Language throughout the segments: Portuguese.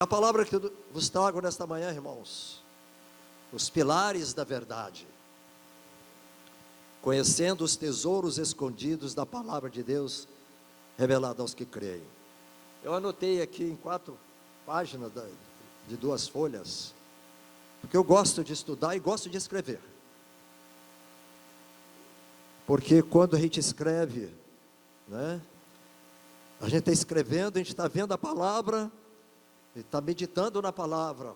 A palavra que eu vos trago nesta manhã, irmãos, os pilares da verdade, conhecendo os tesouros escondidos da palavra de Deus, revelada aos que creem. Eu anotei aqui em 4 páginas de 2 folhas, porque eu gosto de estudar e gosto de escrever. Porque quando a gente escreve, né, a gente está escrevendo, a gente está vendo a palavra, e está meditando na palavra.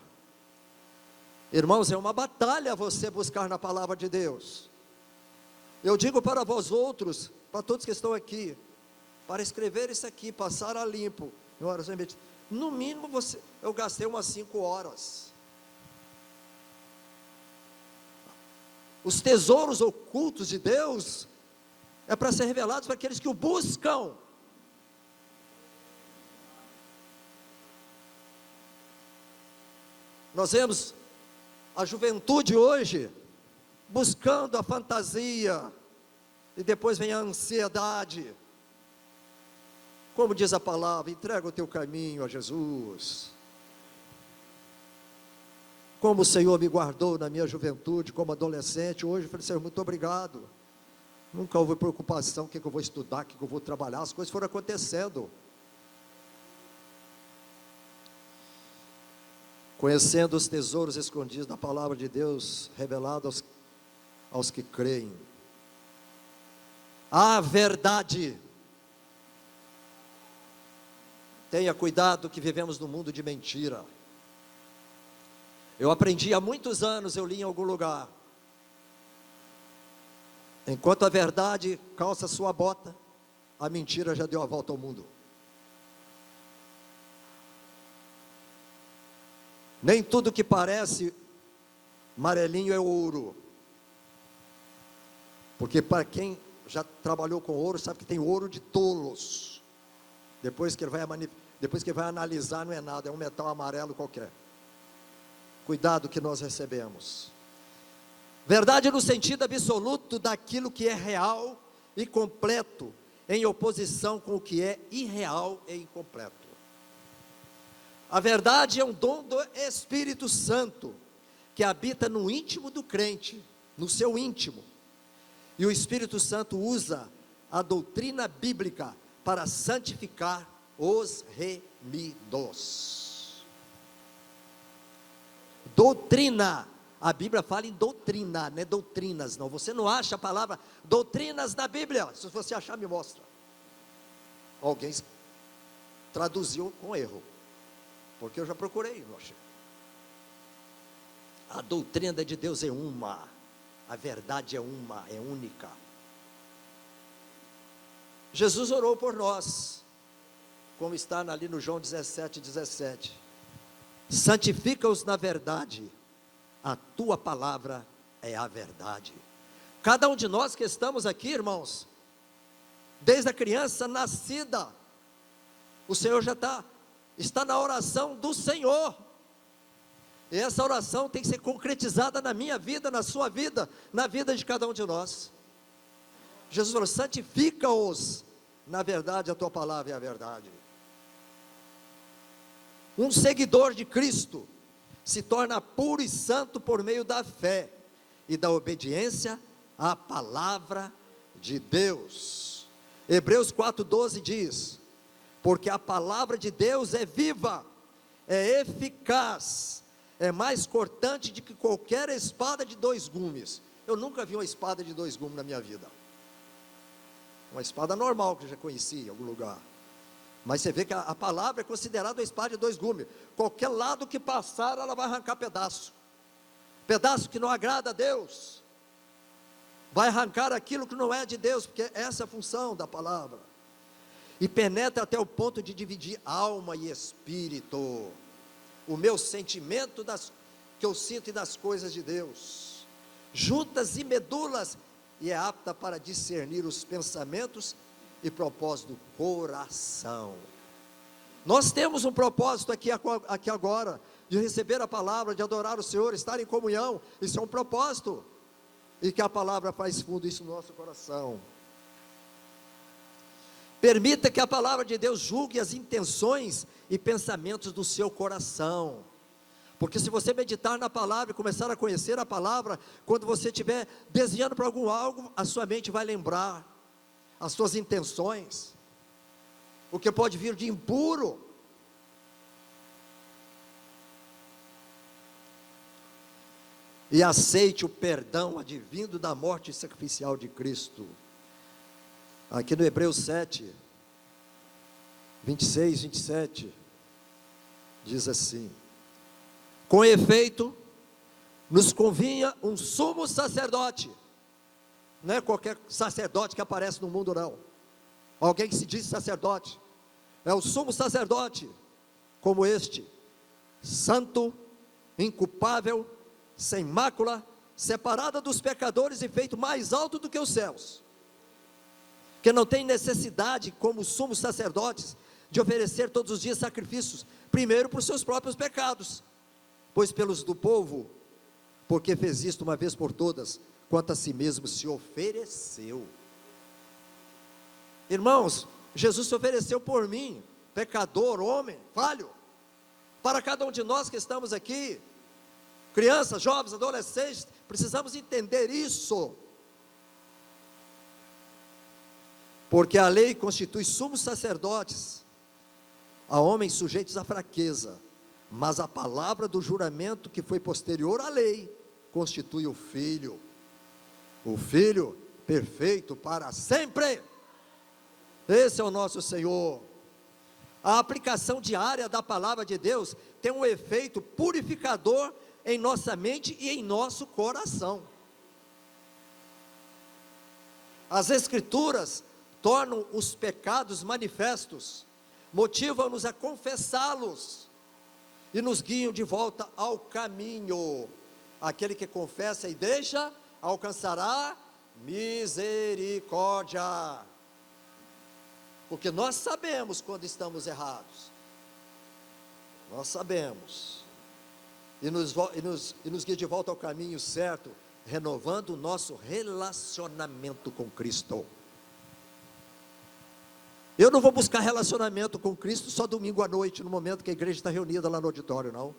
Irmãos, é uma batalha você buscar na palavra de Deus. Eu digo para vós outros, para todos que estão aqui, para escrever isso aqui, passar a limpo, no mínimo eu gastei umas 5 horas. Os tesouros ocultos de Deus é para ser revelados para aqueles que o buscam. Nós vemos a juventude hoje buscando a fantasia, e depois vem a ansiedade. Como diz a palavra, entrega o teu caminho a Jesus. Como o Senhor me guardou na minha juventude, como adolescente, hoje eu falei, Senhor, muito obrigado. Nunca houve preocupação, o que eu vou estudar, o que eu vou trabalhar, as coisas foram acontecendo. Conhecendo os tesouros escondidos da palavra de Deus, revelado aos que creem. A verdade. Tenha cuidado que vivemos num mundo de mentira. Eu aprendi há muitos anos, eu li em algum lugar. Enquanto a verdade calça sua bota, a mentira já deu a volta ao mundo. Nem tudo que parece amarelinho é ouro. Porque para quem já trabalhou com ouro, sabe que tem ouro de tolos. Depois que ele vai analisar, não é nada, é um metal amarelo qualquer. Cuidado que nós recebemos. Verdade no sentido absoluto daquilo que é real e completo, em oposição com o que é irreal e incompleto. A verdade é um dom do Espírito Santo, que habita no íntimo do crente, no seu íntimo. E o Espírito Santo usa a doutrina bíblica para santificar os remidos. Doutrina, a Bíblia fala em doutrina, não é doutrinas não. Você não acha a palavra doutrinas na Bíblia. Se você achar, me mostra. Alguém traduziu com erro, porque eu já procurei, não achei. A doutrina de Deus é uma, a verdade é uma, é única. Jesus orou por nós, como está ali no João 17:17. Santifica-os na verdade, a tua palavra é a verdade. Cada um de nós que estamos aqui, irmãos, desde a criança nascida, o Senhor já está na oração do Senhor, e essa oração tem que ser concretizada na minha vida, na sua vida, na vida de cada um de nós. Jesus falou, santifica-os na verdade, a tua palavra é a verdade. Um seguidor de Cristo se torna puro e santo por meio da fé e da obediência à palavra de Deus. Hebreus 4:12 diz, porque a palavra de Deus é viva, é eficaz, é mais cortante do que qualquer espada de 2 gumes. Eu nunca vi uma espada de 2 gumes na minha vida. Uma espada normal que eu já conheci em algum lugar. Mas você vê que a palavra é considerada uma espada de 2 gumes. Qualquer lado que passar, ela vai arrancar pedaço. Pedaço que não agrada a Deus. Vai arrancar aquilo que não é de Deus, porque essa é a função da palavra. E penetra até o ponto de dividir alma e espírito. O meu sentimento que eu sinto e das coisas de Deus. Juntas e medulas, e é apta para discernir os pensamentos e propósito do coração. Nós temos um propósito aqui agora, de receber a palavra, de adorar o Senhor, estar em comunhão. Isso é um propósito, e que a palavra faz fundo isso no nosso coração. Permita que a palavra de Deus julgue as intenções e pensamentos do seu coração. Porque se você meditar na palavra e começar a conhecer a palavra, quando você estiver desviando para algum algo, a sua mente vai lembrar as suas intenções, o que pode vir de impuro. E aceite o perdão advindo da morte sacrificial de Cristo. Aqui no Hebreus 7, 26, 27, diz assim: com efeito, nos convinha um sumo sacerdote, não é qualquer sacerdote que aparece no mundo não, alguém que se diz sacerdote, é o sumo sacerdote, como este, santo, inculpável, sem mácula, separada dos pecadores e feito mais alto do que os céus, que não tem necessidade, como os sumos sacerdotes, de oferecer todos os dias sacrifícios, primeiro por seus próprios pecados, pois pelos do povo, porque fez isto uma vez por todas, quanto a si mesmo se ofereceu. Irmãos, Jesus se ofereceu por mim, pecador, homem, falho, para cada um de nós que estamos aqui, crianças, jovens, adolescentes, precisamos entender isso, porque a lei constitui sumos sacerdotes, a homens sujeitos à fraqueza, mas a palavra do juramento que foi posterior à lei, constitui o Filho perfeito para sempre. Esse é o nosso Senhor. A aplicação diária da palavra de Deus tem um efeito purificador em nossa mente e em nosso coração. As Escrituras tornam os pecados manifestos, motivam-nos a confessá-los e nos guiam de volta ao caminho. Aquele que confessa e deixa, alcançará misericórdia, porque nós sabemos quando estamos errados, nós sabemos, e nos guia de volta ao caminho certo, renovando o nosso relacionamento com Cristo. Eu não vou buscar relacionamento com Cristo só domingo à noite, no momento que a igreja está reunida lá no auditório, não.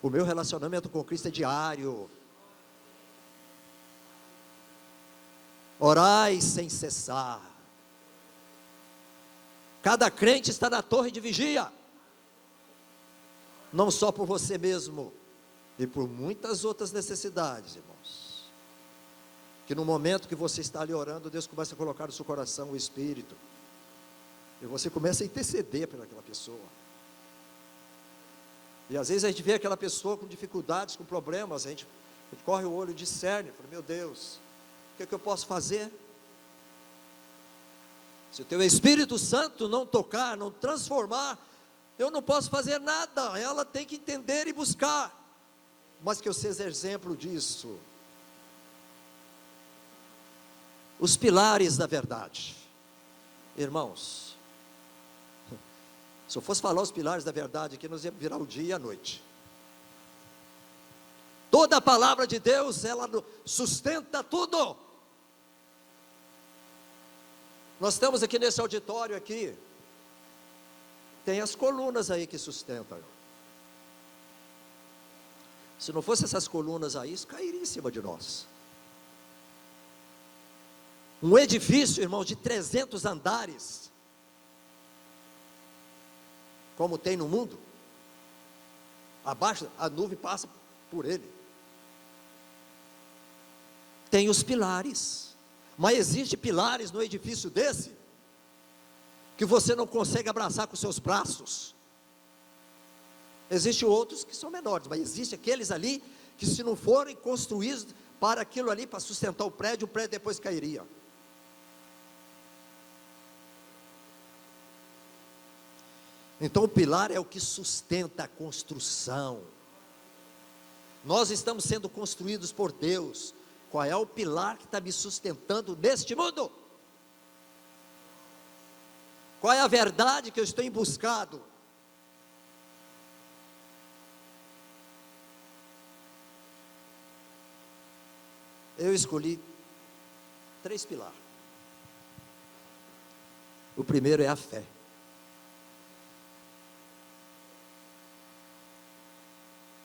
O meu relacionamento com Cristo é diário. Orai sem cessar. Cada crente está na torre de vigia, não só por você mesmo, e por muitas outras necessidades, irmãos, que no momento que você está ali orando, Deus começa a colocar no seu coração o Espírito, e você começa a interceder pelaquela pessoa, e às vezes a gente vê aquela pessoa com dificuldades, com problemas, a gente corre o olho e discerne, fala, meu Deus, o que eu posso fazer? Se o teu Espírito Santo não tocar, não transformar, eu não posso fazer nada, ela tem que entender e buscar, mas que eu seja exemplo disso. Os pilares da verdade, irmãos, se eu fosse falar os pilares da verdade aqui, nós ia virar o dia e a noite. Toda a palavra de Deus, ela sustenta tudo. Nós estamos aqui nesse auditório aqui, tem as colunas aí que sustentam. Se não fosse essas colunas aí, isso cairia em cima de nós. Um edifício, irmão, de 300 andares, como tem no mundo, abaixo, a nuvem passa por ele. Tem os pilares, mas existem pilares no edifício desse, que você não consegue abraçar com seus braços. Existem outros que são menores, mas existem aqueles ali, que se não forem construídos para aquilo ali, para sustentar o prédio depois cairia. Então o pilar é o que sustenta a construção. Nós estamos sendo construídos por Deus. Qual é o pilar que está me sustentando neste mundo? Qual é a verdade que eu estou em buscado? Eu escolhi 3 pilares. O primeiro é a fé.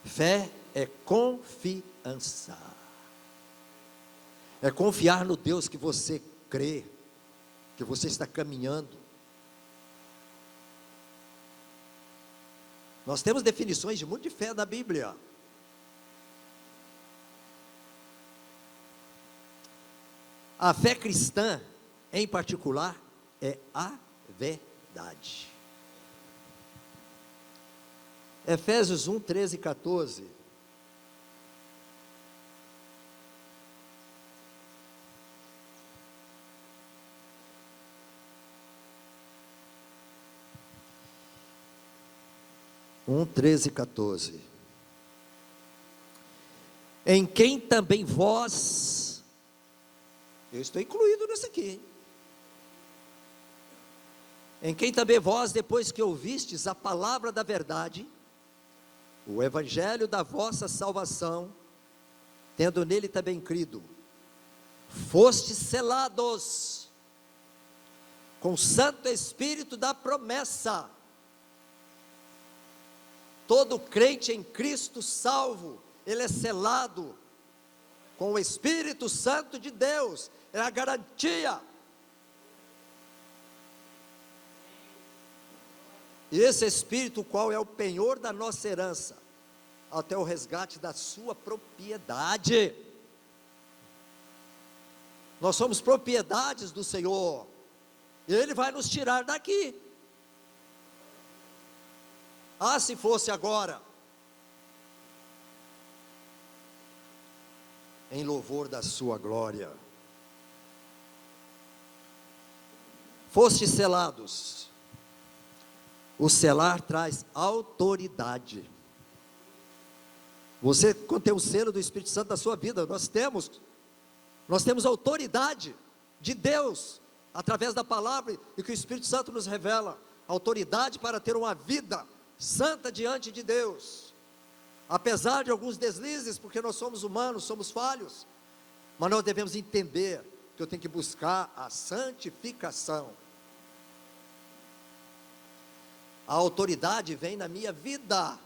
Fé é confiança. É confiar no Deus que você crê, que você está caminhando. Nós temos definições de muito de fé na Bíblia. A fé cristã, em particular, é a verdade. Efésios 1, 13 e 14. Um, 13 e 14. Em quem também vós, eu estou incluído nisso aqui, hein? Em quem também vós, depois que ouvistes a palavra da verdade, o evangelho da vossa salvação, tendo nele também crido, fostes selados com o Santo Espírito da promessa. Todo crente em Cristo salvo, ele é selado com o Espírito Santo de Deus, é a garantia. E esse Espírito, qual é o penhor da nossa herança, até o resgate da sua propriedade. Nós somos propriedades do Senhor, e Ele vai nos tirar daqui. Ah, se fosse agora, em louvor da sua glória. Fostes selados. O selar traz autoridade. Você, quando tem o selo do Espírito Santo na sua vida, nós temos autoridade de Deus, através da palavra, e que o Espírito Santo nos revela, autoridade para ter uma vida santa diante de Deus, apesar de alguns deslizes, porque nós somos humanos, somos falhos, mas nós devemos entender que eu tenho que buscar a santificação. A autoridade vem na minha vida.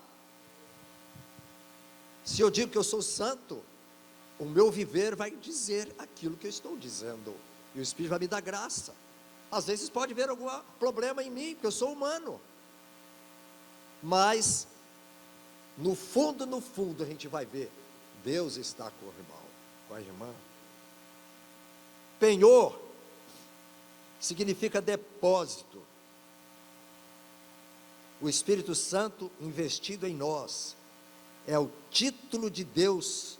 Se eu digo que eu sou santo, o meu viver vai dizer aquilo que eu estou dizendo, e o Espírito vai me dar graça. Às vezes pode haver algum problema em mim, porque eu sou humano, mas no fundo a gente vai ver, Deus está com o irmão, com a irmã. Penhor significa depósito. O Espírito Santo investido em nós é o título de Deus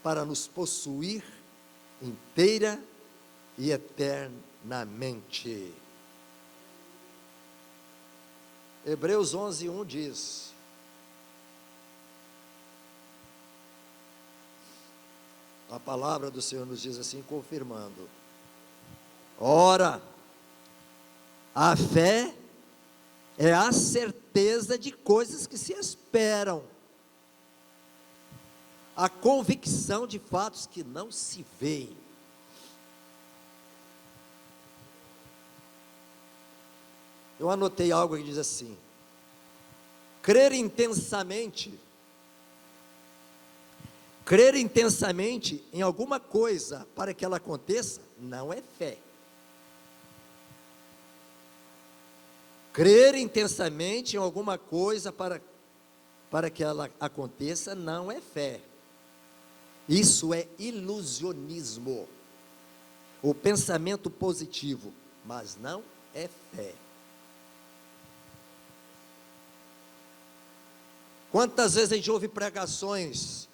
para nos possuir inteira e eternamente. Hebreus 11:1 diz: a palavra do Senhor nos diz assim, confirmando: ora, a fé é a certeza de coisas que se esperam, a convicção de fatos que não se veem. Eu anotei algo que diz assim: crer intensamente em alguma coisa para que ela aconteça, não é fé. Crer intensamente em alguma coisa para que ela aconteça, não é fé. Isso é ilusionismo, o pensamento positivo, mas não é fé. Quantas vezes a gente ouve pregações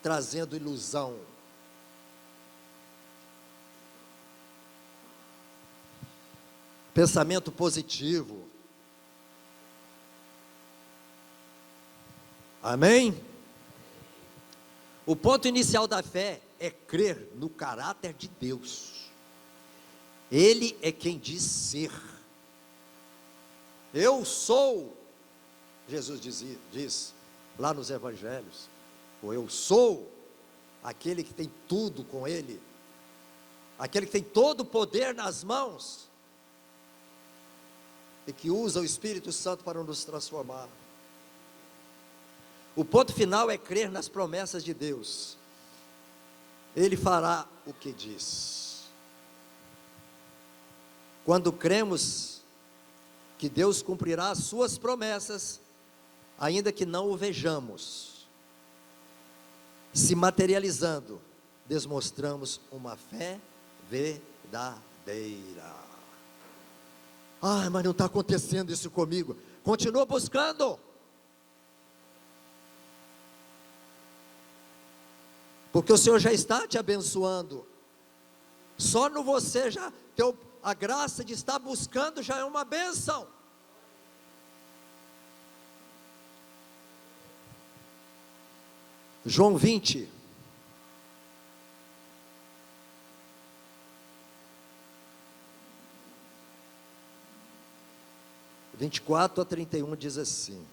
trazendo ilusão? Pensamento positivo. Amém? O ponto inicial da fé é crer no caráter de Deus. Ele é quem diz ser. Eu sou, Jesus diz lá nos evangelhos, ou eu sou aquele que tem tudo com Ele. aquele que tem todo o poder nas mãos, e que usa o Espírito Santo para nos transformar. O ponto final é crer nas promessas de Deus. Ele fará o que diz. Quando cremos que Deus cumprirá as suas promessas, ainda que não o vejamos se materializando, demonstramos uma fé verdadeira. Mas não está acontecendo isso comigo. Continua buscando, porque o Senhor já está te abençoando. Só no você já ter a graça de estar buscando já é uma bênção. João 20, de 24 a 31 diz assim: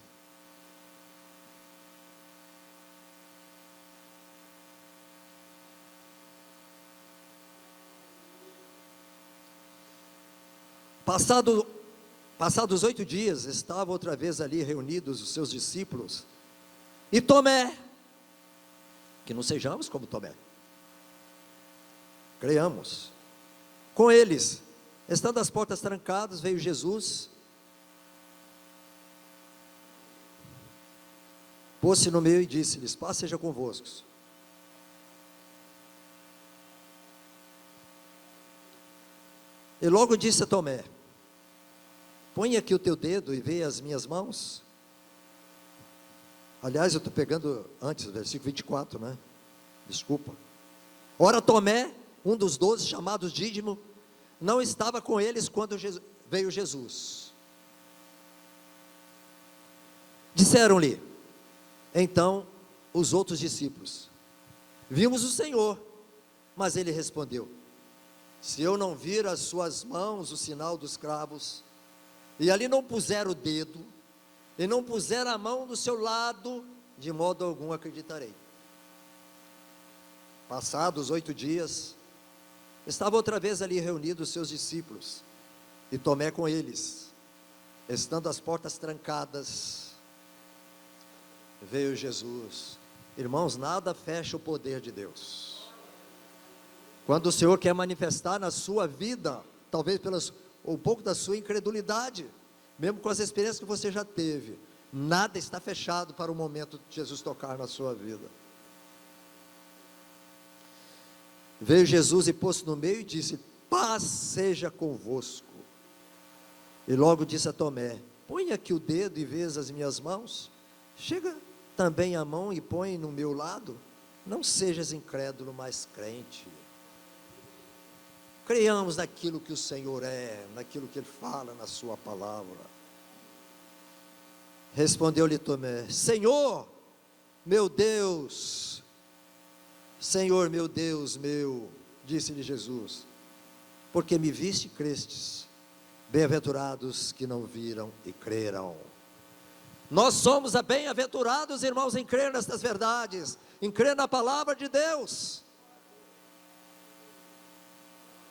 Passados 8 dias, estavam outra vez ali reunidos os seus discípulos, e Tomé, que não sejamos como Tomé, creiamos, com eles, estando as portas trancadas, veio Jesus, pôs-se no meio e disse-lhes: paz seja convosco. E logo disse a Tomé: põe aqui o teu dedo e vê as minhas mãos. Aliás, eu estou pegando antes, versículo 24, né? Desculpa. Ora, Tomé, um dos 12, chamado Dídimo, não estava com eles quando veio Jesus. Disseram-lhe então os outros discípulos: vimos o Senhor. Mas ele respondeu: se eu não vir as suas mãos, o sinal dos cravos, e ali não puser o dedo, e não puser a mão do seu lado, de modo algum acreditarei. Passados 8 dias, estavam outra vez ali reunidos os seus discípulos, e Tomé com eles. Estando as portas trancadas, veio Jesus. Irmãos, nada fecha o poder de Deus. Quando o Senhor quer manifestar na sua vida, talvez um pouco da sua incredulidade, mesmo com as experiências que você já teve, nada está fechado para o momento de Jesus tocar na sua vida. Veio Jesus e pôs-se no meio e disse: paz seja convosco. E logo disse a Tomé: põe aqui o dedo e vês as minhas mãos, chega também a mão e põe no meu lado, não sejas incrédulo, mas crente. Creiamos naquilo que o Senhor é, naquilo que Ele fala na sua palavra. Respondeu-lhe Tomé: Senhor, meu Deus, Senhor, meu Deus, meu, disse-lhe Jesus, porque me viste e crestes, bem-aventurados que não viram e creram. Nós somos bem-aventurados, irmãos, em crer nestas verdades, em crer na palavra de Deus.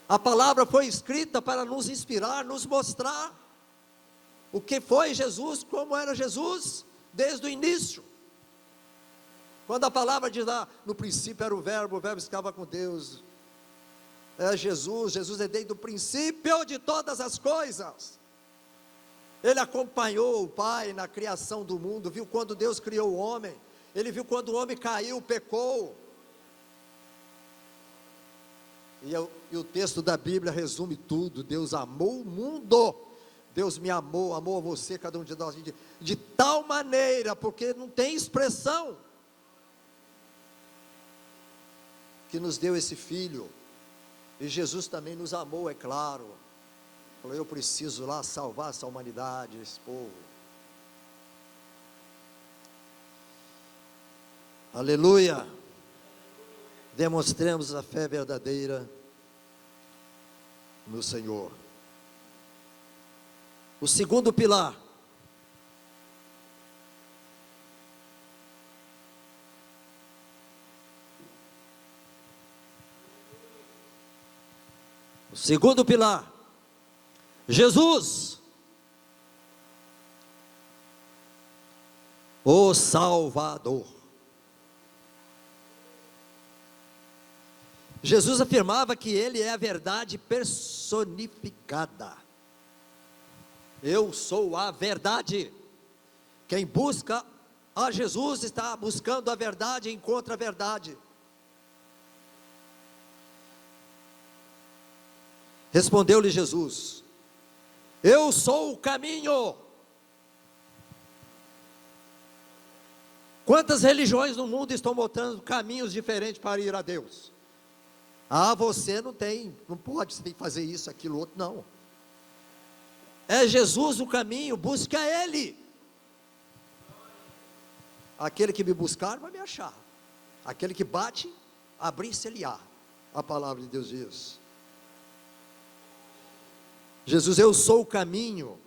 A palavra foi escrita para nos inspirar, nos mostrar o que foi Jesus, como era Jesus, desde o início. Quando a palavra diz lá, no princípio era o verbo estava com Deus, é Jesus é desde o princípio de todas as coisas. Ele acompanhou o Pai na criação do mundo, viu quando Deus criou o homem, ele viu quando o homem caiu, pecou. E o texto da Bíblia resume tudo. Deus amou o mundo, Deus me amou a você, cada um de nós, de tal maneira, porque não tem expressão, que nos deu esse Filho. E Jesus também nos amou, é claro. Falou: eu preciso lá salvar essa humanidade, esse povo. Aleluia. Demonstremos a fé verdadeira no Senhor. O segundo pilar, O segundo pilar, Jesus, o Salvador. Jesus afirmava que Ele é a verdade personificada. Eu sou a verdade. Quem busca a Jesus está buscando a verdade e encontra a verdade. Respondeu-lhe Jesus: eu sou o caminho. Quantas religiões no mundo estão mostrando caminhos diferentes para ir a Deus? Ah, você não pode, você tem que fazer isso, aquilo, outro, não. É Jesus o caminho, busca Ele. Aquele que me buscar vai me achar. Aquele que bate, abrir-se-lhe-á. A palavra de Deus diz. Jesus, eu sou o caminho,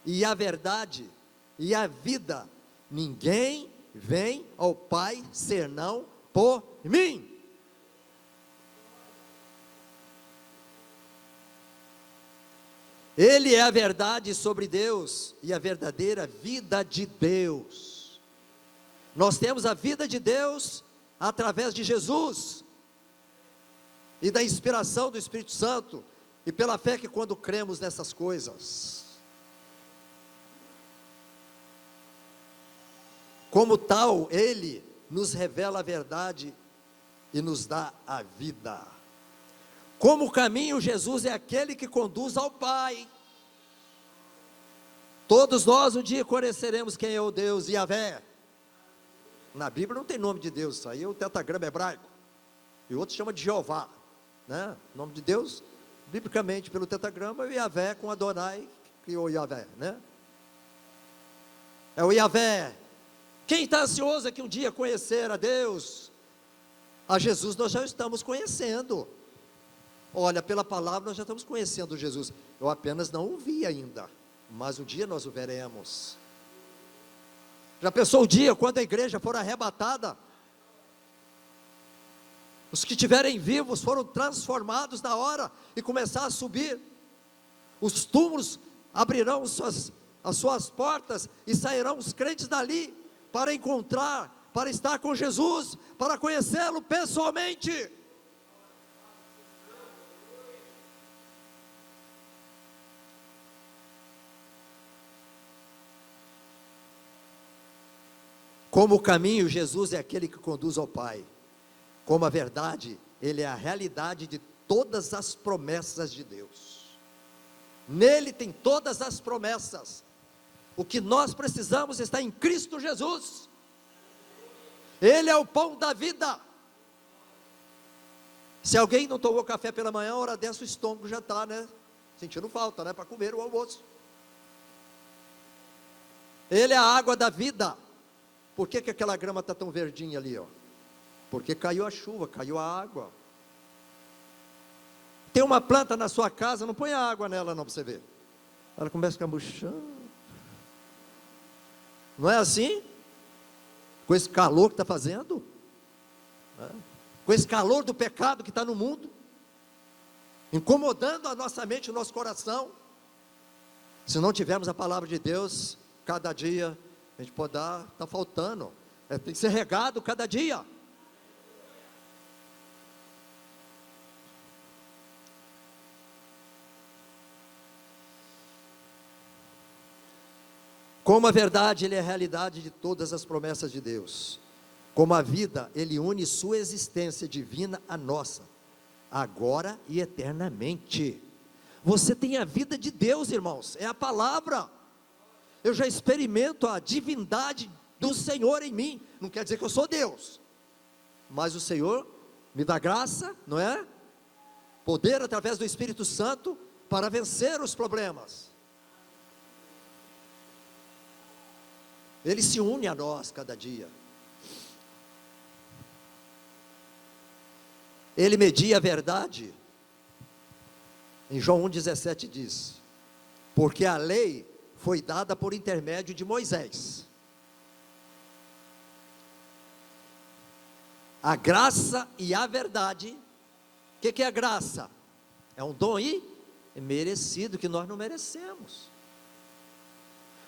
e a verdade, e a vida. Ninguém vem ao Pai, senão por mim. Ele é a verdade sobre Deus, e a verdadeira vida de Deus. Nós temos a vida de Deus, através de Jesus, e da inspiração do Espírito Santo, e pela fé que quando cremos nessas coisas, como tal, Ele nos revela a verdade, e nos dá a vida. Como caminho, Jesus é aquele que conduz ao Pai. Todos nós um dia conheceremos quem é o Deus Yahvé. Na Bíblia não tem nome de Deus, isso aí é o tetragrama hebraico, e outros chama de Jeová, né? O nome de Deus, biblicamente pelo tetragrama, é o Yahvé, com Adonai, que criou o Yahvé, né? É o Yahvé. Quem está ansioso é que um dia conhecer a Deus, a Jesus nós já estamos conhecendo. Olha, pela palavra nós já estamos conhecendo Jesus. Eu apenas não o vi ainda, mas um dia nós o veremos. Já pensou o dia quando a igreja for arrebatada? Os que estiverem vivos foram transformados na hora e começar a subir. Os túmulos abrirão as suas portas e sairão os crentes dali para encontrar, para estar com Jesus, para conhecê-lo pessoalmente. Como o caminho, Jesus é aquele que conduz ao Pai. Como a verdade, Ele é a realidade de todas as promessas de Deus. Nele tem todas as promessas. O que nós precisamos está em Cristo Jesus. Ele é o pão da vida. Se alguém não tomou café pela manhã, a hora dessa o estômago já está, né? Sentindo falta, né? Para comer o almoço. Ele é a água da vida. Por que aquela grama está tão verdinha ali, ó? Porque caiu a chuva, caiu a água. Tem uma planta na sua casa, não põe água nela não, para você ver. Ela começa a ficar murchando. Não é assim? Com esse calor que está fazendo? Com esse calor do pecado que está no mundo, incomodando a nossa mente, o nosso coração. Se não tivermos a palavra de Deus, cada dia a gente pode dar, está faltando, tem que ser regado cada dia. Como a verdade, Ele é a realidade de todas as promessas de Deus. Como a vida, Ele une sua existência divina à nossa, agora e eternamente. Você tem a vida de Deus, irmãos, é a palavra. Eu já experimento a divindade do Senhor em mim. Não quer dizer que eu sou Deus, mas o Senhor me dá graça, não é? Poder através do Espírito Santo para vencer os problemas. Ele se une a nós cada dia. Ele media a verdade. Em João 1,17 diz: porque a lei foi dada por intermédio de Moisés. A graça e a verdade. O que é a graça? É um dom imerecido que nós não merecemos.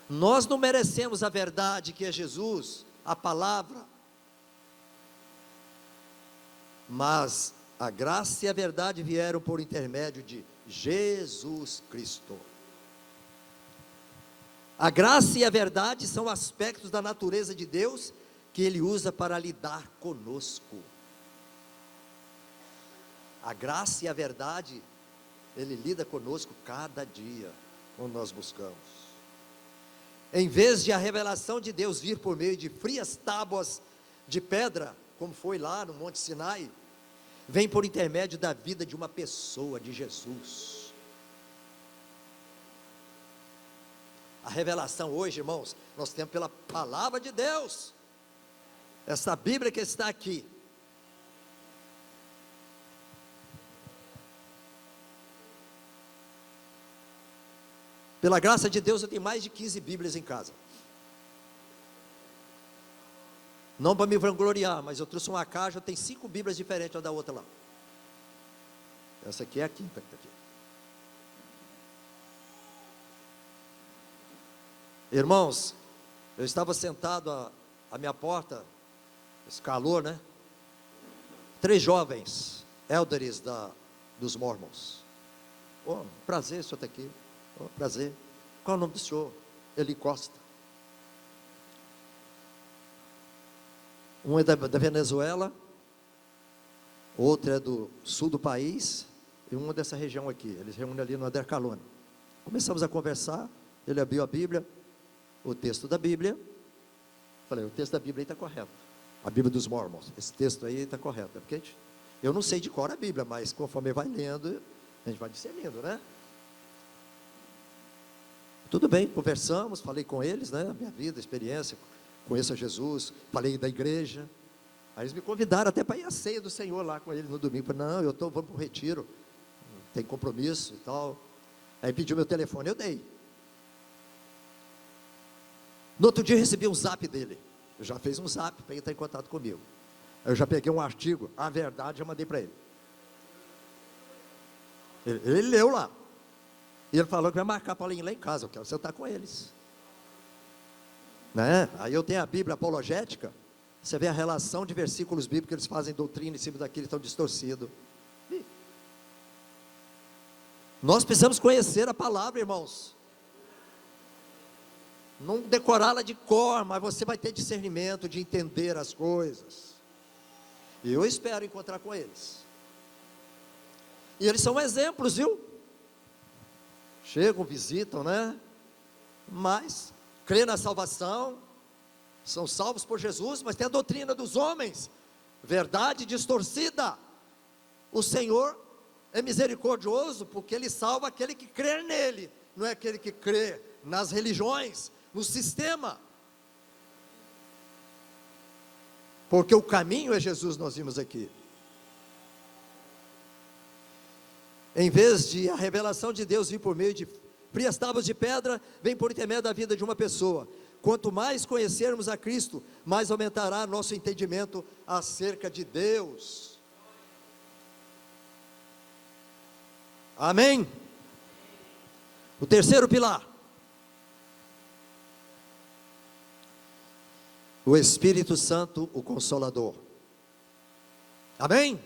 Nós não merecemos a verdade que é Jesus, a palavra. Mas a graça e a verdade vieram por intermédio de Jesus Cristo. A graça e a verdade são aspectos da natureza de Deus que Ele usa para lidar conosco. A graça e a verdade, Ele lida conosco cada dia, quando nós buscamos. Em vez de a revelação de Deus vir por meio de frias tábuas de pedra, como foi lá no Monte Sinai, vem por intermédio da vida de uma pessoa, de Jesus. A revelação hoje, irmãos, nós temos pela palavra de Deus, essa Bíblia que está aqui. Pela graça de Deus, eu tenho mais de 15 Bíblias em casa. Não para me vangloriar, mas eu trouxe uma caixa, tem 5 Bíblias diferentes uma da outra lá. Essa aqui é a quinta que está aqui. Irmãos, eu estava sentado à minha porta, esse calor, né? 3 jovens, elders dos Mormons. Oh, prazer, o senhor está aqui. Oh, prazer. Qual é o nome do senhor? Eli Costa. Um é da Venezuela, outro é do sul do país, e um é dessa região aqui. Eles reúnem ali no Adercalone. Começamos a conversar, ele abriu a Bíblia, o texto da Bíblia. Falei, o texto da Bíblia aí está correto. A Bíblia dos Mormons, esse texto aí está correto. É porque eu não sei de cor a Bíblia, mas conforme vai lendo, a gente vai discernindo, né? Tudo bem, conversamos, falei com eles, né? A minha vida, a experiência, conheço a Jesus, falei da igreja. Aí eles me convidaram até para ir à ceia do Senhor lá com eles no domingo. Falei, não, vamos para o retiro, tem compromisso e tal. Aí pediu meu telefone, eu dei. No outro dia eu recebi um zap dele. Eu já fiz um zap para ele estar em contato comigo. Eu já peguei um artigo, a verdade, já mandei para ele. Ele leu lá. E ele falou que vai marcar para ir lá em casa, eu quero sentar com eles. Né? Aí eu tenho a Bíblia apologética, você vê a relação de versículos bíblicos que eles fazem doutrina em cima daquilo, estão distorcidos. Nós precisamos conhecer a palavra, irmãos. Não decorá-la de cor, mas você vai ter discernimento de entender as coisas. E eu espero encontrar com eles. E eles são exemplos, viu? Chegam, visitam, né? Mas crê na salvação, são salvos por Jesus, mas tem a doutrina dos homens, verdade distorcida. O Senhor é misericordioso, porque Ele salva aquele que crê nele, não é aquele que crê nas religiões, no sistema. Porque o caminho é Jesus, nós vimos aqui. Em vez de a revelação de Deus vir por meio de frias tábuas de pedra, vem por intermédio da vida de uma pessoa. Quanto mais conhecermos a Cristo, mais aumentará nosso entendimento acerca de Deus. Amém? O terceiro pilar. O Espírito Santo, o Consolador. Amém?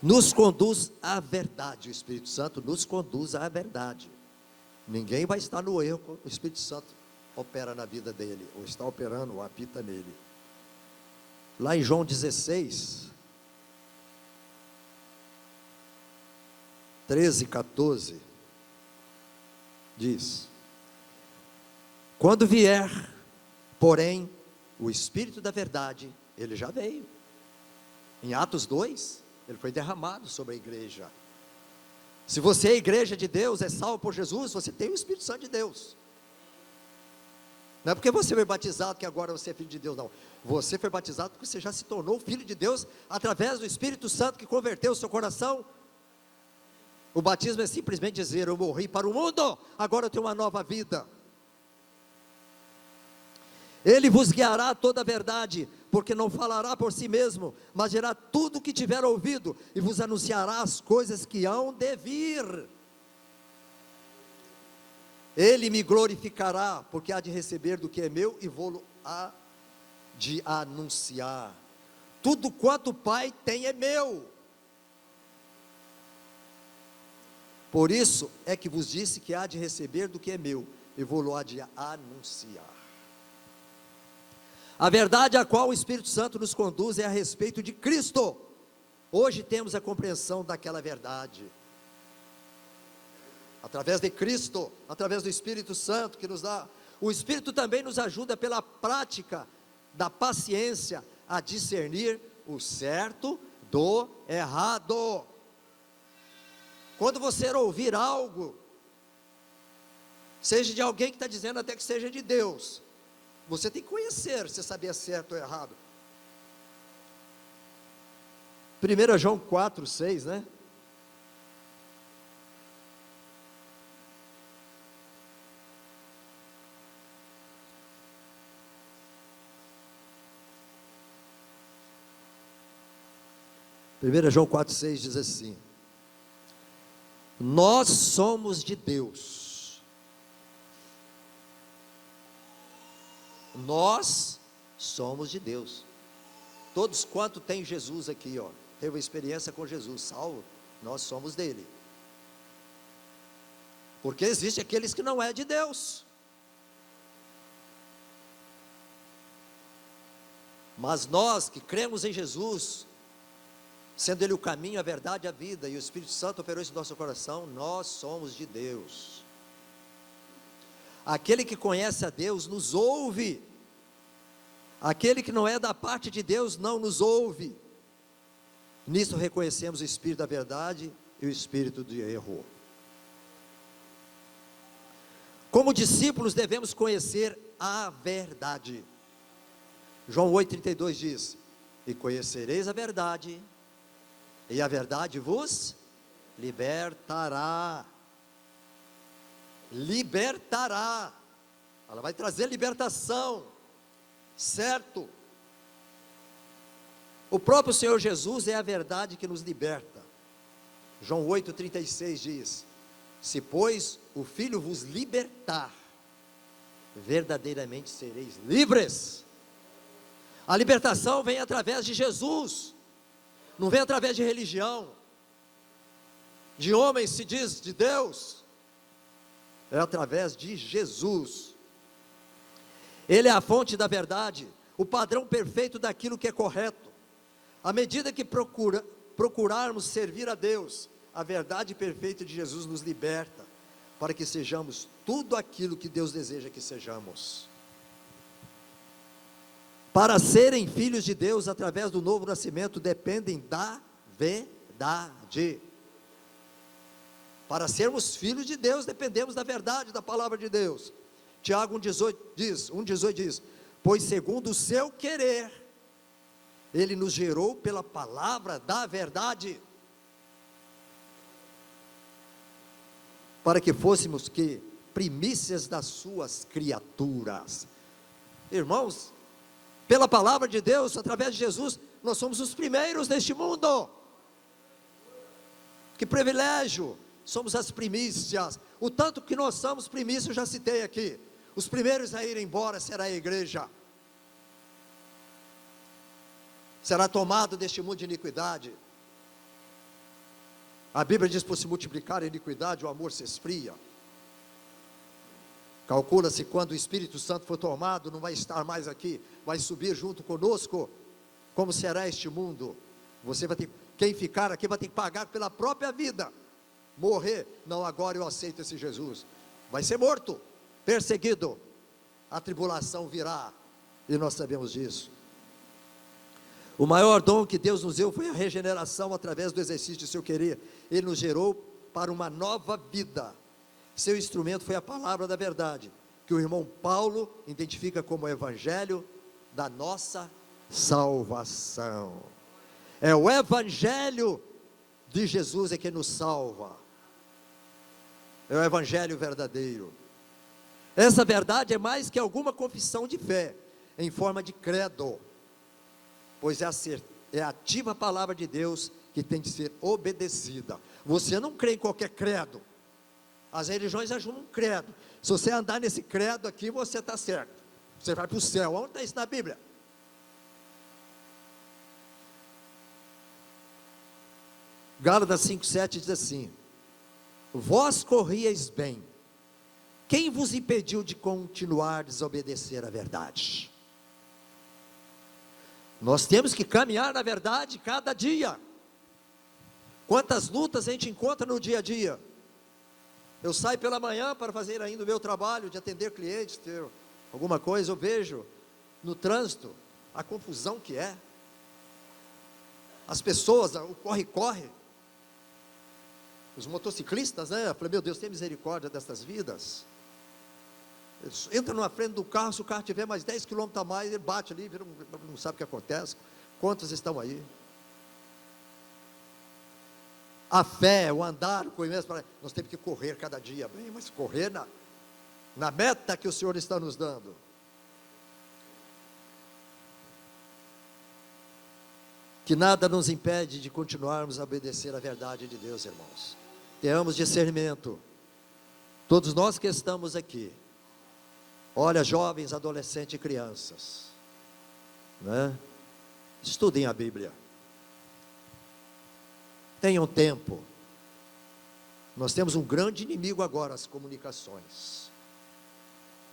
Nos conduz à verdade. O Espírito Santo nos conduz à verdade. Ninguém vai estar no erro quando o Espírito Santo opera na vida dele, ou está operando, ou habita nele. Lá em João 16, 13, 14, diz: quando vier, porém, o Espírito da verdade, ele já veio. Em Atos 2, ele foi derramado sobre a igreja. Se você é a igreja de Deus, é salvo por Jesus, você tem o Espírito Santo de Deus. Não é porque você foi batizado que agora você é filho de Deus, não. Você foi batizado porque você já se tornou filho de Deus através do Espírito Santo que converteu o seu coração. O batismo é simplesmente dizer: eu morri para o mundo, agora eu tenho uma nova vida. Ele vos guiará a toda a verdade, porque não falará por si mesmo, mas dirá tudo o que tiver ouvido, e vos anunciará as coisas que hão de vir. Ele me glorificará, porque há de receber do que é meu, e vou-lo há de anunciar. Tudo quanto o Pai tem é meu. Por isso é que vos disse que há de receber do que é meu, e vou-lo há de anunciar. A verdade a qual o Espírito Santo nos conduz é a respeito de Cristo. Hoje temos a compreensão daquela verdade, através de Cristo, através do Espírito Santo que nos dá. O Espírito também nos ajuda pela prática da paciência a discernir o certo do errado. Quando você ouvir algo, seja de alguém que está dizendo até que seja de Deus, você tem que conhecer, se saber certo ou errado. 1 João 4, 6, né? Primeira João 4, 6 diz assim: nós somos de Deus. Nós somos de Deus. Todos quanto tem Jesus aqui, ó, teve uma experiência com Jesus, salvo, nós somos dele. Porque existe aqueles que não é de Deus. Mas nós que cremos em Jesus, sendo ele o caminho, a verdade e a vida, e o Espírito Santo operou isso no nosso coração, nós somos de Deus. Aquele que conhece a Deus nos ouve. Aquele que não é da parte de Deus não nos ouve. Nisso reconhecemos o Espírito da verdade e o Espírito de erro. Como discípulos devemos conhecer a verdade. João 8,32 diz: e conhecereis a verdade, e a verdade vos libertará. Libertará. Ela vai trazer libertação, certo? O próprio Senhor Jesus é a verdade que nos liberta. João 8,36 diz: se pois o Filho vos libertar, verdadeiramente sereis livres. A libertação vem através de Jesus, não vem através de religião, de homens se diz de Deus, é através de Jesus. Ele é a fonte da verdade, o padrão perfeito daquilo que é correto. À medida que procurarmos servir a Deus, a verdade perfeita de Jesus nos liberta, para que sejamos tudo aquilo que Deus deseja que sejamos. Para serem filhos de Deus através do novo nascimento, dependem da verdade. Para sermos filhos de Deus, dependemos da verdade da palavra de Deus. Tiago 1,18 diz: pois segundo o seu querer, Ele nos gerou pela palavra da verdade, para que fôssemos que primícias das suas criaturas. Irmãos, pela palavra de Deus, através de Jesus, nós somos os primeiros neste mundo. Que privilégio! Somos as primícias. O tanto que nós somos primícias, eu já citei aqui. Os primeiros a ir embora será a igreja. Será tomado deste mundo de iniquidade. A Bíblia diz: por se multiplicar a iniquidade, o amor se esfria. Calcula-se quando o Espírito Santo for tomado, não vai estar mais aqui, vai subir junto conosco. Como será este mundo? Você vai ter, quem ficar aqui vai ter que pagar pela própria vida. Morrer, não, agora eu aceito esse Jesus. Vai ser morto, perseguido. A tribulação virá, e nós sabemos disso. O maior dom que Deus nos deu foi a regeneração através do exercício de seu querer. Ele nos gerou para uma nova vida. Seu instrumento foi a palavra da verdade, que o irmão Paulo identifica como o evangelho da nossa salvação. É o evangelho de Jesus é que nos salva. É o evangelho verdadeiro. Essa verdade é mais que alguma confissão de fé, em forma de credo. pois é ativa a palavra de Deus que tem de ser obedecida. Você não crê em qualquer credo. As religiões ajudam um credo. Se você andar nesse credo aqui, você está certo. Você vai para o céu. Onde está isso na Bíblia? Gálatas 5,7 diz assim: vós corrieis bem, quem vos impediu de continuar a desobedecer a verdade? Nós temos que caminhar na verdade cada dia. Quantas lutas a gente encontra no dia a dia? Eu saio pela manhã para fazer ainda o meu trabalho de atender clientes, ter alguma coisa, eu vejo no trânsito a confusão que é, as pessoas, o corre-corre, os motociclistas, né? Eu falei, meu Deus, tem misericórdia dessas vidas. Eles entram na frente do carro, se o carro tiver mais 10 km a mais, ele bate ali, não sabe o que acontece. Quantos estão aí? A fé, o andar, o conhecimento, nós temos que correr cada dia bem, mas correr na meta que o Senhor está nos dando. Que nada nos impede de continuarmos a obedecer a verdade de Deus, irmãos. Tenhamos discernimento. Todos nós que estamos aqui, olha, jovens, adolescentes e crianças, né? Estudem a Bíblia. Tenham tempo. Nós temos um grande inimigo agora, as comunicações.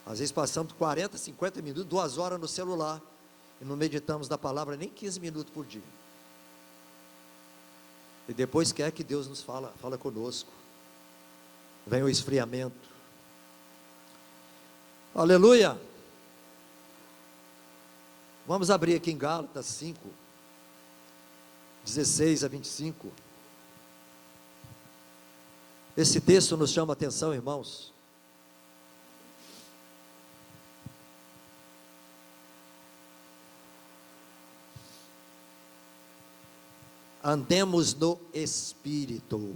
Às vezes passamos 40, 50 minutos, 2 horas no celular, e não meditamos na palavra nem 15 minutos por dia. E depois quer que Deus nos fala conosco. Vem o esfriamento. Aleluia. Vamos abrir aqui em Gálatas 5, 16 a 25. Esse texto nos chama a atenção, irmãos. Andemos no Espírito.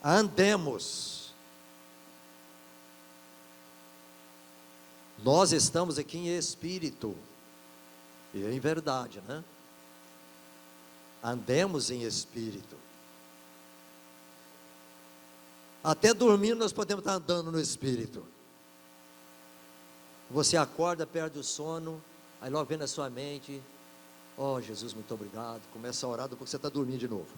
Andemos. Nós estamos aqui em Espírito. E em verdade, né? Andemos em Espírito. Até dormindo nós podemos estar andando no Espírito. Você acorda, perde o sono, aí logo vem na sua mente: oh Jesus, muito obrigado. Começa a orar, depois você está dormindo de novo.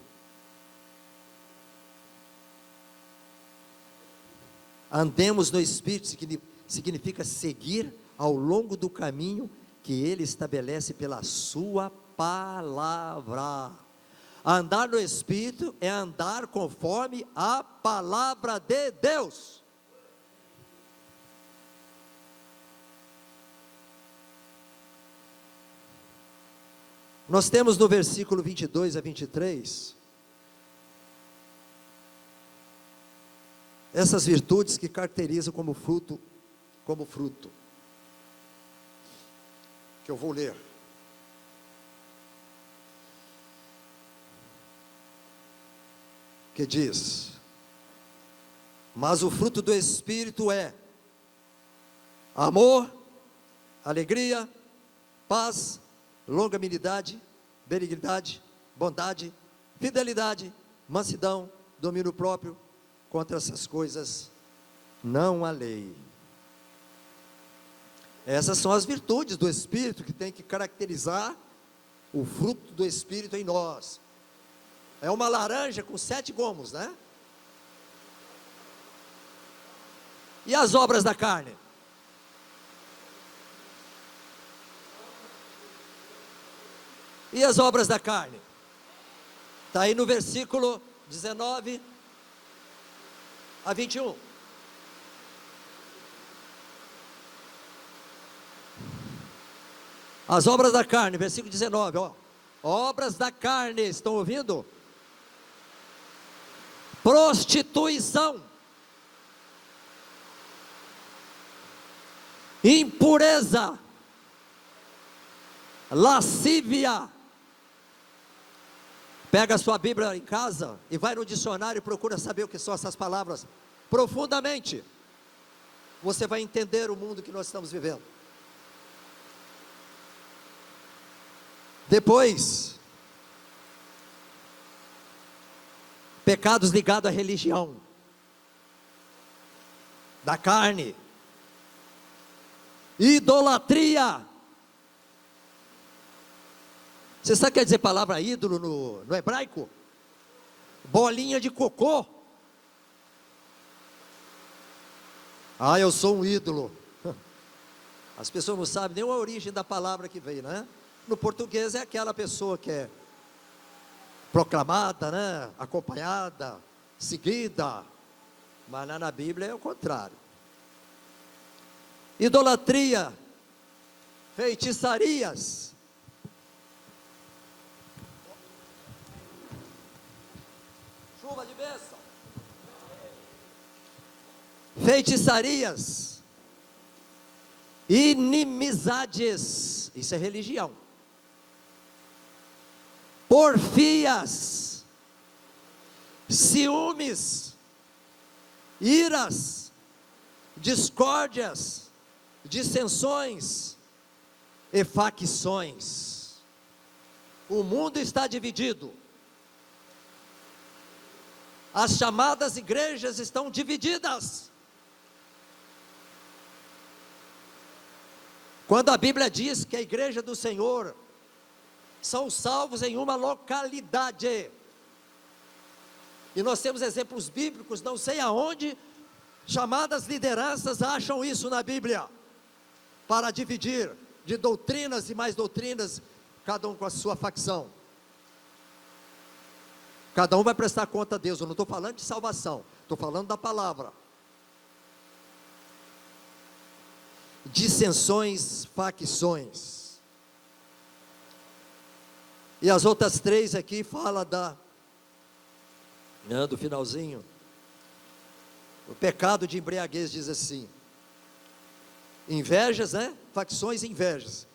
Andemos no Espírito significa seguir ao longo do caminho que Ele estabelece pela sua palavra. Andar no Espírito é andar conforme a palavra de Deus. Nós temos no versículo 22 a 23, essas virtudes que caracterizam como fruto, que eu vou ler. Que diz: mas o fruto do Espírito é amor, alegria, paz, longanimidade, benignidade, bondade, fidelidade, mansidão, domínio próprio. Contra essas coisas não há lei. Essas são as virtudes do Espírito que tem que caracterizar o fruto do Espírito em nós. É uma laranja com 7 gomos, né? E as obras da carne? E as obras da carne? Está aí no versículo 19 a 21. As obras da carne, versículo 19, ó. Obras da carne, estão ouvindo? Prostituição, impureza, lascívia. Pega a sua Bíblia em casa e vai no dicionário e procura saber o que são essas palavras profundamente. Você vai entender o mundo que nós estamos vivendo. Depois, pecados ligados à religião, da carne, idolatria. Você sabe o que quer dizer a palavra ídolo no hebraico? Bolinha de cocô. Ah, eu sou um ídolo. As pessoas não sabem nem a origem da palavra que veio, né? No português é aquela pessoa que é proclamada, né? Acompanhada, seguida. Mas na Bíblia é o contrário. Idolatria, feitiçarias. Chuva de bênção. Feitiçarias, inimizades, isso é religião. Porfias, ciúmes, iras, discórdias, dissensões e facções. O mundo está dividido. As chamadas igrejas estão divididas. Quando a Bíblia diz que a igreja do Senhor são salvos em uma localidade, e nós temos exemplos bíblicos, não sei aonde, chamadas lideranças acham isso na Bíblia, para dividir de doutrinas e mais doutrinas, cada um com a sua facção. Cada um vai prestar conta a Deus. Eu não estou falando de salvação, estou falando da palavra. Dissensões, facções. E as outras três aqui fala do finalzinho. O pecado de embriaguez diz assim: invejas, né? Facções e invejas,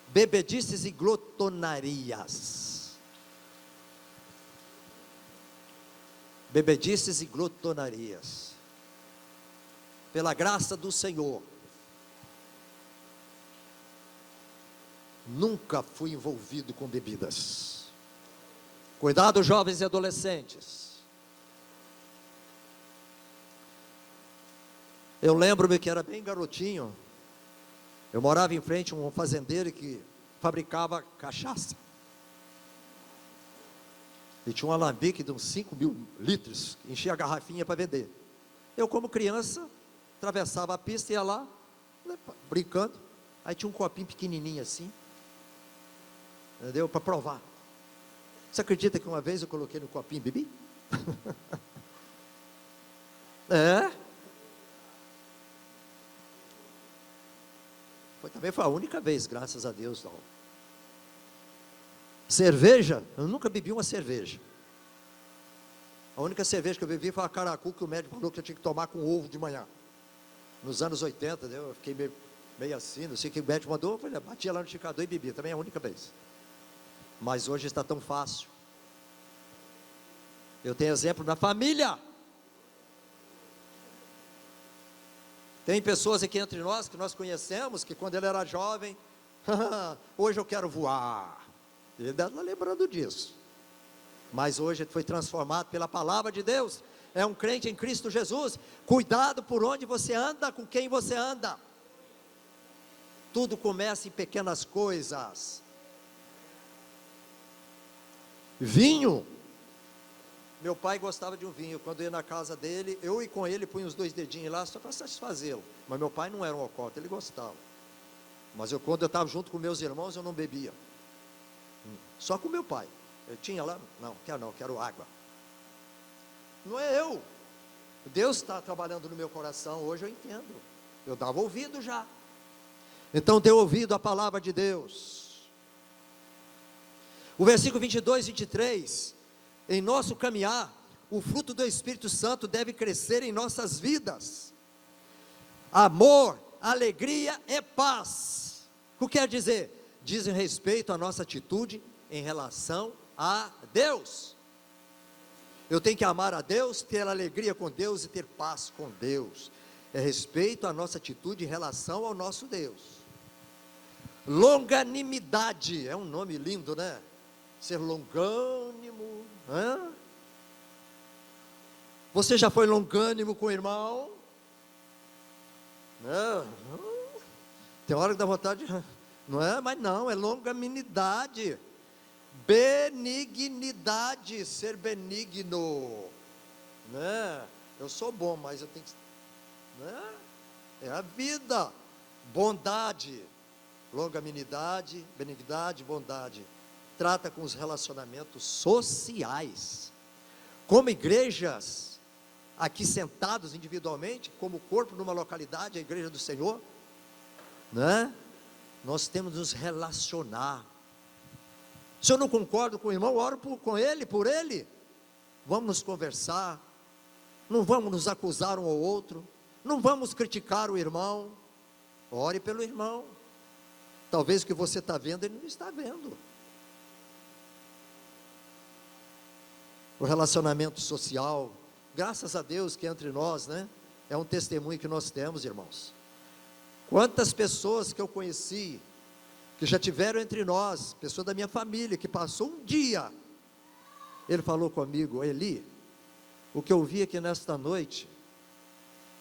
bebedices e glotonarias. Bebedices e glotonarias. Pela graça do Senhor, nunca fui envolvido com bebidas. Cuidado, jovens e adolescentes. Eu lembro-me que era bem garotinho. Eu morava em frente a um fazendeiro que fabricava cachaça. E tinha um alambique de uns 5.000 litros, enchia a garrafinha para vender. Eu, como criança, atravessava a pista e ia lá, né, brincando. Aí tinha um copinho pequenininho assim, entendeu? Para provar. Você acredita que uma vez eu coloquei no copinho e bebi? Também foi a única vez, graças a Deus. Não. Cerveja, eu nunca bebi uma cerveja. A única cerveja que eu bebi foi a Caracu, que o médico falou que eu tinha que tomar com ovo de manhã. Nos anos 80, eu fiquei meio assim, não sei o que o médico mandou, eu falei, batia lá no esticador e bebia, também é a única vez. Mas hoje está tão fácil. Eu tenho exemplo na família. Tem pessoas aqui entre nós, que nós conhecemos, que quando ele era jovem, hoje eu quero voar. Ele está lembrando disso. Mas hoje ele foi transformado pela palavra de Deus. É um crente em Cristo Jesus. Cuidado por onde você anda, com quem você anda. Tudo começa em pequenas coisas. Vinho. Meu pai gostava de um vinho. Quando eu ia na casa dele, eu e com ele punha os 2 dedinhos lá só para satisfazê-lo. Mas meu pai não era um alcoólatra, ele gostava. Mas quando eu estava junto com meus irmãos, eu não bebia. Só com meu pai. Eu tinha lá, não, quero água. Não é eu. Deus está trabalhando no meu coração, hoje eu entendo. Eu dava ouvido já. Então dê ouvido à palavra de Deus. O versículo 22 e 23... em nosso caminhar, o fruto do Espírito Santo deve crescer em nossas vidas. Amor, alegria e paz. O que quer dizer? Diz respeito à nossa atitude em relação a Deus. Eu tenho que amar a Deus, ter alegria com Deus e ter paz com Deus. É respeito à nossa atitude em relação ao nosso Deus. Longanimidade, é um nome lindo, né? Ser longânimo, né? Você já foi longânimo com o irmão? Não, tem hora que dá vontade, não é? Mas não, é longanimidade, benignidade, ser benigno, né? Eu sou bom, mas eu tenho que, né? É a vida. Bondade, longanimidade, benignidade, bondade, trata com os relacionamentos sociais, como igrejas, aqui sentados individualmente, como corpo numa localidade, a igreja do Senhor, né? Nós temos de nos relacionar. Se eu não concordo com o irmão, oro com ele, por ele, vamos nos conversar, não vamos nos acusar um ao outro, não vamos criticar o irmão, ore pelo irmão, talvez o que você está vendo, ele não está vendo. O relacionamento social, graças a Deus que entre nós, né, é um testemunho que nós temos, irmãos. Quantas pessoas que eu conheci, que já tiveram entre nós, pessoa da minha família, que passou um dia, ele falou comigo: Eli, o que eu vi aqui nesta noite,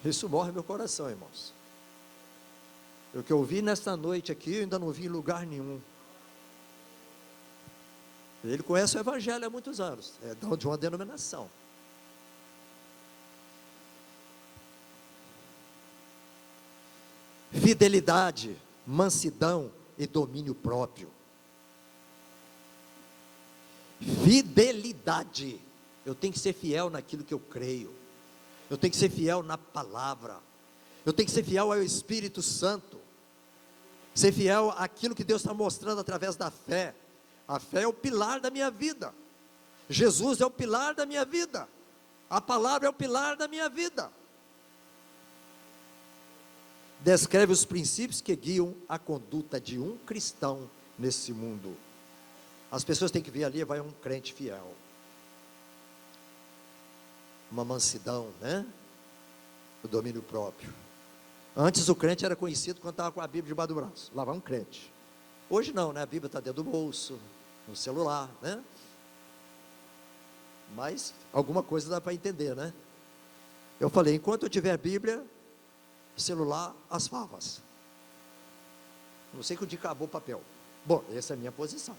isso morre meu coração, irmãos. O que eu vi nesta noite aqui, eu ainda não vi em lugar nenhum. Ele conhece o Evangelho há muitos anos, é de uma denominação. Fidelidade, mansidão e domínio próprio. Fidelidade, eu tenho que ser fiel naquilo que eu creio, eu tenho que ser fiel na palavra, eu tenho que ser fiel ao Espírito Santo, ser fiel àquilo que Deus está mostrando através da fé. A fé é o pilar da minha vida, Jesus é o pilar da minha vida, a palavra é o pilar da minha vida. Descreve os princípios que guiam a conduta de um cristão nesse mundo. As pessoas têm que ver ali, vai um crente fiel, uma mansidão, né? O domínio próprio. Antes o crente era conhecido quando estava com a Bíblia debaixo do braço, lá vai um crente. Hoje não, né? A Bíblia está dentro do bolso, no celular, né? Mas alguma coisa dá para entender, né? Eu falei, enquanto eu tiver Bíblia, celular, as favas. Não sei que o dia acabou o papel. Bom, essa é a minha posição.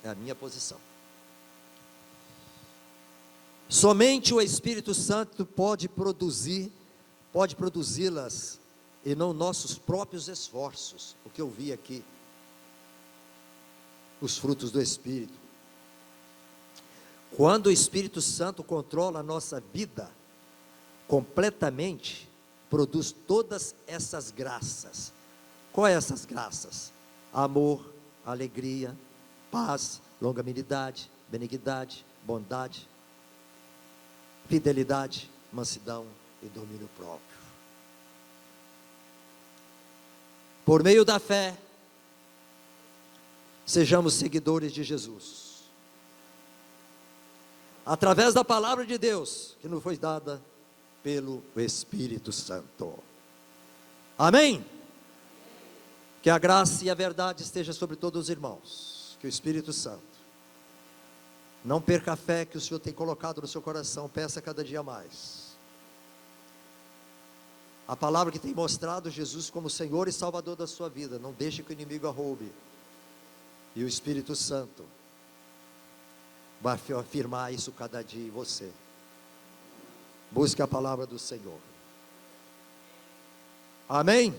É a minha posição. Somente o Espírito Santo pode produzi-las, e não nossos próprios esforços. O que eu vi aqui, os frutos do Espírito. Quando o Espírito Santo controla a nossa vida completamente, produz todas essas graças. Quais essas graças? Amor, alegria, paz, longanimidade, benignidade, bondade, fidelidade, mansidão e domínio próprio. Por meio da fé, sejamos seguidores de Jesus, através da palavra de Deus, que nos foi dada pelo Espírito Santo. Amém? Que a graça e a verdade esteja sobre todos os irmãos, que o Espírito Santo não perca a fé que o Senhor tem colocado no seu coração, peça cada dia mais. A palavra que tem mostrado Jesus como Senhor e Salvador da sua vida, não deixe que o inimigo a roube, e o Espírito Santo vai afirmar isso cada dia em você. Busque a palavra do Senhor. Amém?